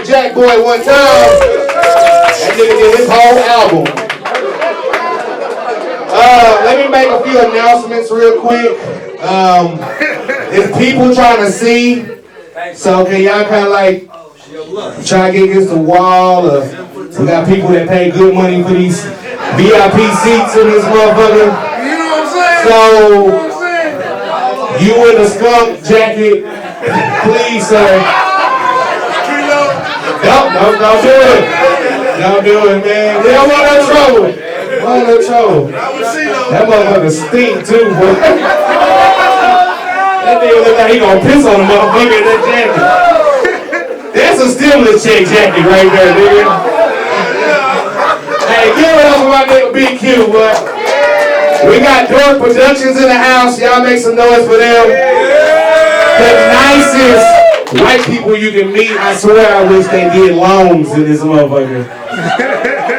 Jack Boy one time. That nigga did his whole album. Let me make a few announcements real quick. If people trying to see, so can y'all kind of like try to get against the wall? Or we got people that pay good money for these VIP seats in this motherfucker. You know what I'm saying? So, you in a skunk jacket, please, sir. Don't do it. Don't do it, man. We don't want no trouble. That motherfucker stink too, boy. That nigga look like he gonna piss on the motherfucker in that jacket. That's a stimulus check jacket right there, nigga. Hey, give it up for my nigga Big Q, boy. We got Dork Productions in the house. Y'all make some noise for them. The nicest white people you can meet. I swear I wish they did loans in this motherfucker.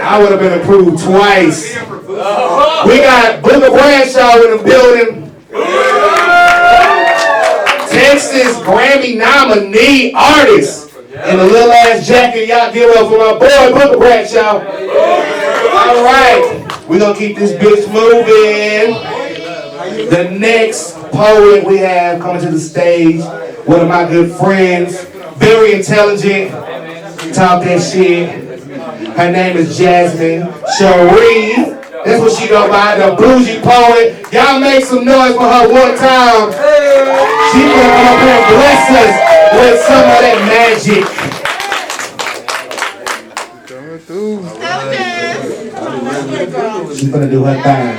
I would have been approved twice. We got Booker Bradshaw in the building. Texas Grammy nominee artist. In a little ass jacket. Y'all give up for my boy Booker Bradshaw. All right. We're going to keep this bitch moving. The next poet we have coming to the stage. One of my good friends. Very intelligent. Talk that shit. Her name is Jasmine. Shari. That's what she go by. The bougie poet. Y'all make some noise for her one time. She gonna come up here and bless us with some of that magic. She's gonna do her thing.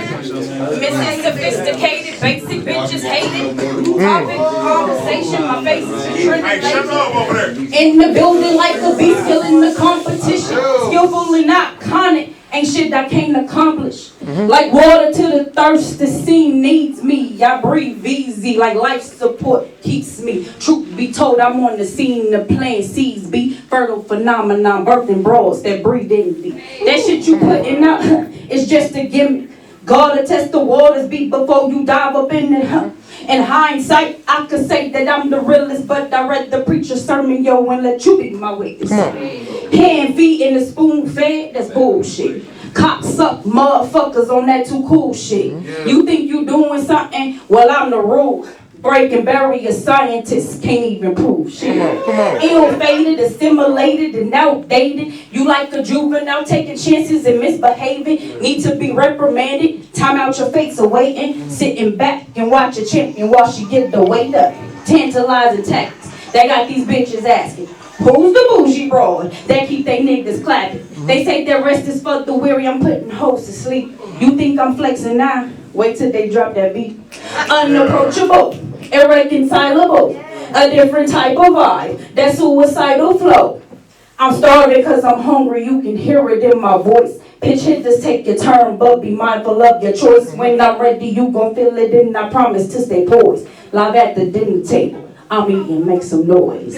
Mrs. Sophisticated, basic bitches hated. Topic conversation, my face is trending. In the building like a beast, killing the competition. Skillful and not conic, ain't shit I can't accomplish. Like water to the thirst, the scene needs me. I breathe easy like life support keeps me. Truth be told, I'm on the scene, the plant seeds be fertile phenomenon, birthing broads that breathe in me. That shit you putting out is just a gimmick. Gotta test the waters beat before you dive up in it. In hindsight, I could say that I'm the realest, but I read the preacher's sermon, yo, and let you be my witness. Hand, feet, and a spoon fed, that's bullshit. Cops up, motherfuckers on that too cool shit. You think you doing something? Well, I'm the rule. Breaking barrier scientists can't even prove shit. Ill-fated, assimilated, and outdated. You like a juvenile taking chances and misbehaving. Need to be reprimanded. Time out your face awaiting. Sitting back and watch a champion while she get the weight up. Tantalizing tactics. They got these bitches asking, who's the bougie broad that keep they niggas clapping? They say their rest is for the weary. I'm putting hoes to sleep. You think I'm flexing now? Wait till they drop that beat. Unapproachable, irreconcilable, a different type of vibe, that suicidal flow. I'm starving because I'm hungry, you can hear it in my voice. Pitch hitters take your turn, but be mindful of your choice. When I'm ready, you gon' feel it, and I promise to stay poised. Live at the dinner table, I'm eating, make some noise.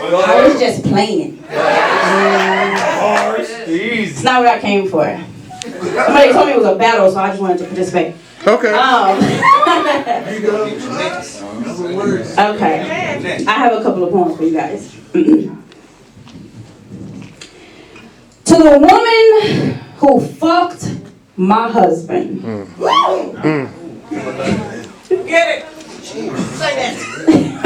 I was just playing. It's not what I came for. Somebody told me it was a battle, so I just wanted to participate. Okay. Okay. I have a couple of poems for you guys. To the woman who fucked my husband. Get it? Say that.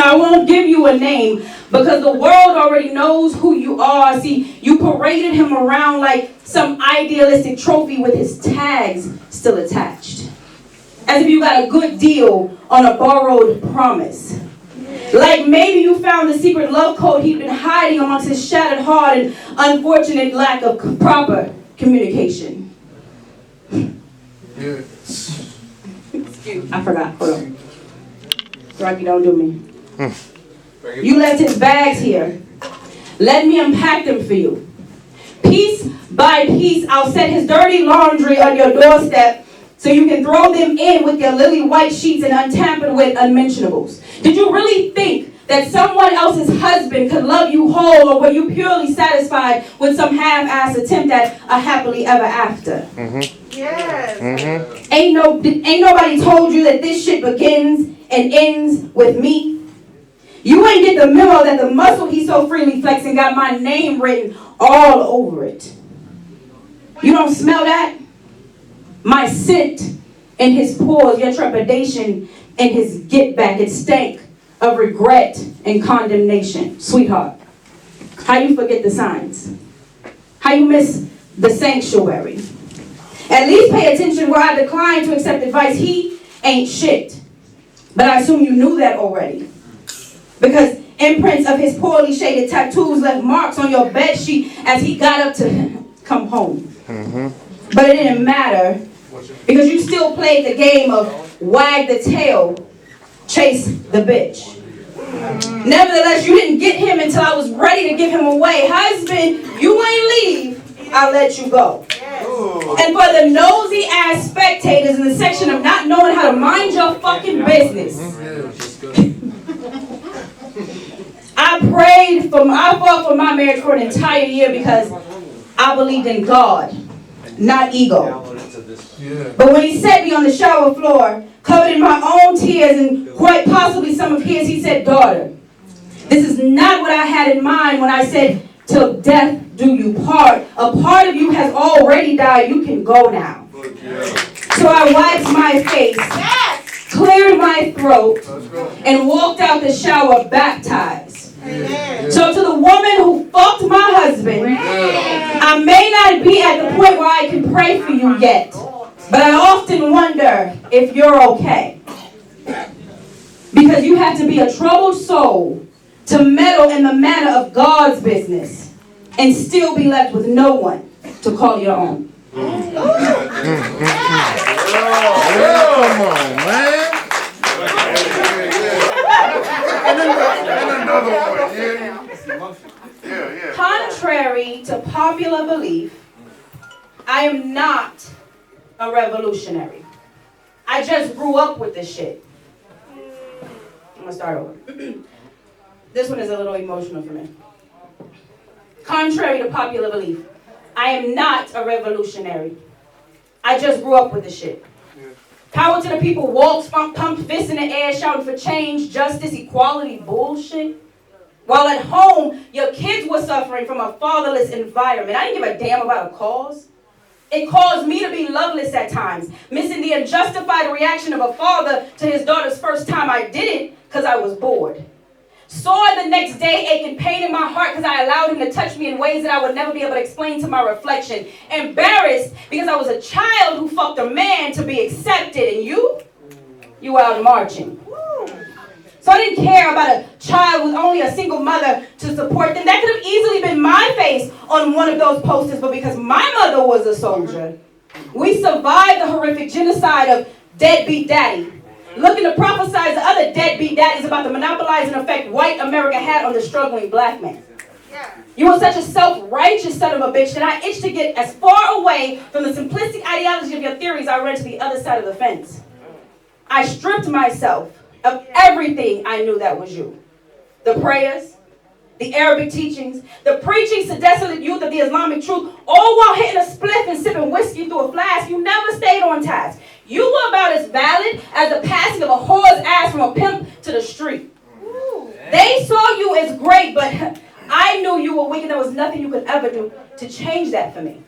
I won't give you a name because the world already knows who you are. See, you paraded him around like some idealistic trophy with his tags still attached. As if you got a good deal on a borrowed promise. Like maybe you found the secret love code he'd been hiding amongst his shattered heart and unfortunate lack of proper communication. I forgot. Hold on. Rocky, don't do me. You left his bags here. Let me unpack them for you. Piece by piece, I'll set his dirty laundry on your doorstep so you can throw them in with your lily white sheets and untampered with unmentionables. Did you really think that someone else's husband could love you whole, or were you purely satisfied with some half-assed attempt at a happily ever after? Yes. Ain't nobody told you that this shit begins and ends with me? You ain't get the memo that the muscle he so freely flexing got my name written all over it. You don't smell that? My scent in his pores, your trepidation in his get back. It stank of regret and condemnation. Sweetheart, how you forget the signs? How you miss the sanctuary? At least pay attention where I decline to accept advice. He ain't shit. But I assume you knew that already. Because imprints of his poorly shaded tattoos left marks on your bed sheet as he got up to come home. But it didn't matter because you still played the game of wag the tail, chase the bitch. Nevertheless, you didn't get him until I was ready to give him away. Husband, you ain't leave, I'll let you go. And for the nosy ass spectators in the section of not knowing how to mind your fucking business, I fought for my marriage for an entire year because I believed in God, not ego. But when he set me on the shower floor, covered in my own tears and quite possibly some of his, he said, daughter, this is not what I had in mind when I said, till death do you part. A part of you has already died. You can go now. So I wiped my face, cleared my throat, and walked out the shower baptized. So to the woman who fucked my husband, I may not be at the point where I can pray for you yet, but I often wonder if you're okay. Because you have to be a troubled soul to meddle in the matter of God's business and still be left with no one to call your own. Come on, man. And another one, yeah. Contrary to popular belief, I am not a revolutionary. I just grew up with this shit. I'm gonna start over. This one is a little emotional for me. Contrary to popular belief, I am not a revolutionary. I just grew up with this shit. Power to the people walks, pumped fists in the air, shouting for change, justice, equality, bullshit. While at home, your kids were suffering from a fatherless environment. I didn't give a damn about a cause. It caused me to be loveless at times, missing the unjustified reaction of a father to his daughter's first time I did it because I was bored. Saw it the next day, aching pain in my heart because I allowed him to touch me in ways that I would never be able to explain to my reflection. Embarrassed because I was a child who fucked a man to be accepted. And you were out marching. So I didn't care about a child with only a single mother to support them. That could have easily been my face on one of those posters, but because my mother was a soldier, we survived the horrific genocide of deadbeat daddy. Looking to prophesize the other deadbeat daddies about the monopolizing effect white America had on the struggling black man. You were such a self-righteous son of a bitch that I itched to get as far away from the simplistic ideology of your theories I ran to the other side of the fence. I stripped myself of everything I knew that was you. The prayers, the Arabic teachings, the preachings to desolate youth of the Islamic truth, all while hitting a spliff and sipping whiskey through a flask. You never stayed on task. You were about as valid as the passing of a whore's ass from a pimp to the street. They saw you as great, but I knew you were weak and there was nothing you could ever do to change that for me.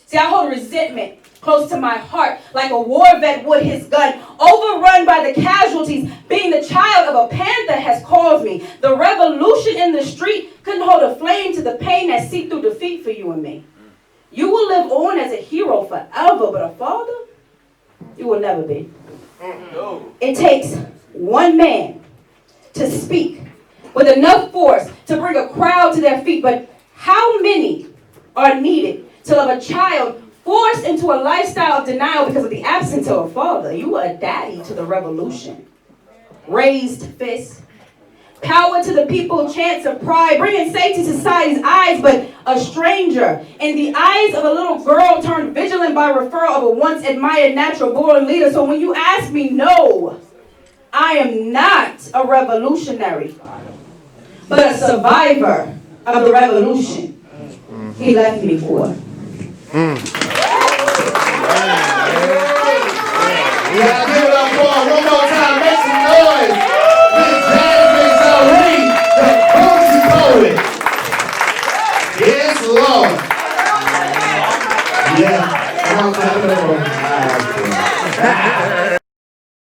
See, I hold resentment close to my heart like a war vet would his gun, overrun by the casualties. Being the child of a panther has caused me. The revolution in the street couldn't hold a flame to the pain that seeped through defeat for you and me. You will live on as a hero forever, but a father, you will never be. It takes one man to speak with enough force to bring a crowd to their feet, but how many are needed to love a child forced into a lifestyle of denial because of the absence of a father? You were a daddy to the revolution. Raised fists. Power to the people, chants of pride, bringing safety to society's eyes, but a stranger. In the eyes of a little girl turned vigilant by referral of a once admired natural born leader. So when you ask me, no, I am not a revolutionary, but a survivor of the revolution he left me for. We gotta give it up for him one more time. Make some noise. Miss Jasmine, Shari, the poetry poet. Yes, Lord. Yeah. Come on, clap it up.